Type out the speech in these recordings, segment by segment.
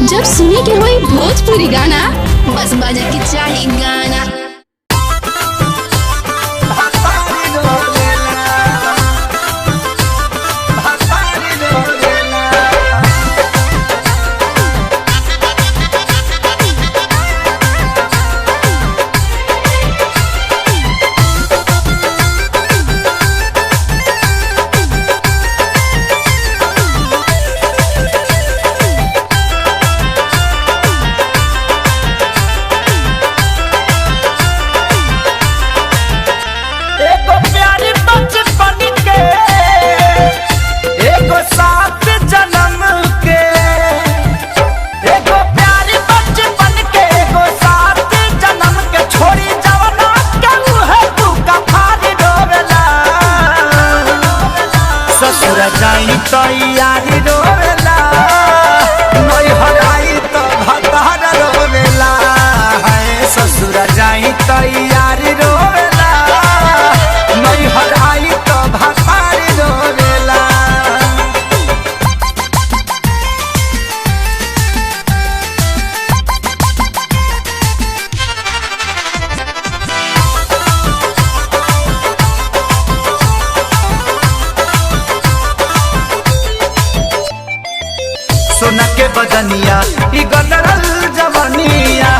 जब सुने के होई भोजपुरी गाना बस बजे के चाही गाना। जाई तैयारी रोवेला नई हराई तो भतार रोवेला है ससुर जाई तैयारी रोवेला नई हराई तो भतार रोवेला। सोना के बदनिया ई गदरल जवनिया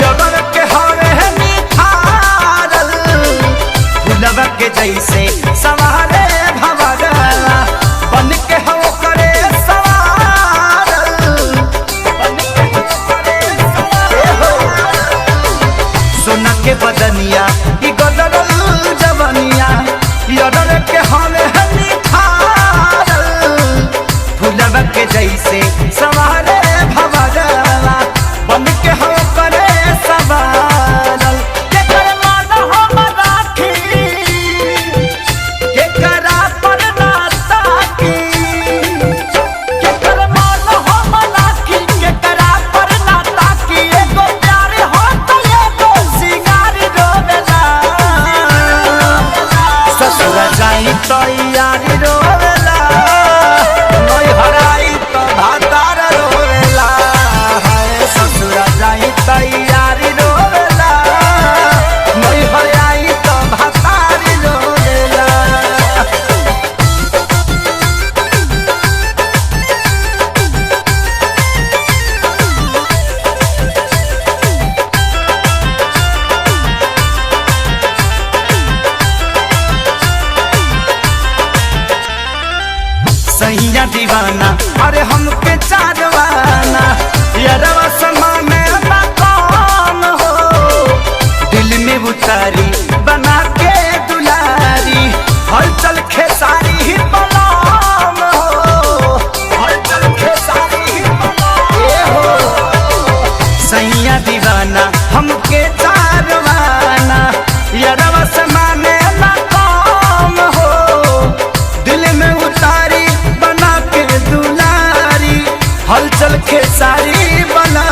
यगर के हरे निखारल फुलवा के जैसे सवारे भवरला बन के हो करे सवारल बन के हो करे सवारल। सोना के बदनिया ई गदरल जवनिया यगर के हरे निखारल फुलवा के जैसे सवारे भवरला बन के हो करे सवारल। केकर मान हम राखी केकरा पर ना ताकी केकर मान हम राखी केकरा पर ना ताकी एगो प्यार हो तो एगो सिंगार रोवेला ससुर जाई तैयारी रोवेला नई हराई तो भतार रोवेला है ससुर जाई तैयारी रोवेला नई हराई तो भतार रोवेला। सैया दीवाना अरे हमके चारवाना यारवा समाने ना कौन हो दिल में उतारी बना के दुलारी हलचल खेसारी ही बलाम हो हलचल खेसारी ही बलाम हो सैया दीवाना हमके चारवाना यारवा समाने ना कौन हो दिल में उतारी बना के दुलारी हलचल खेसारी बना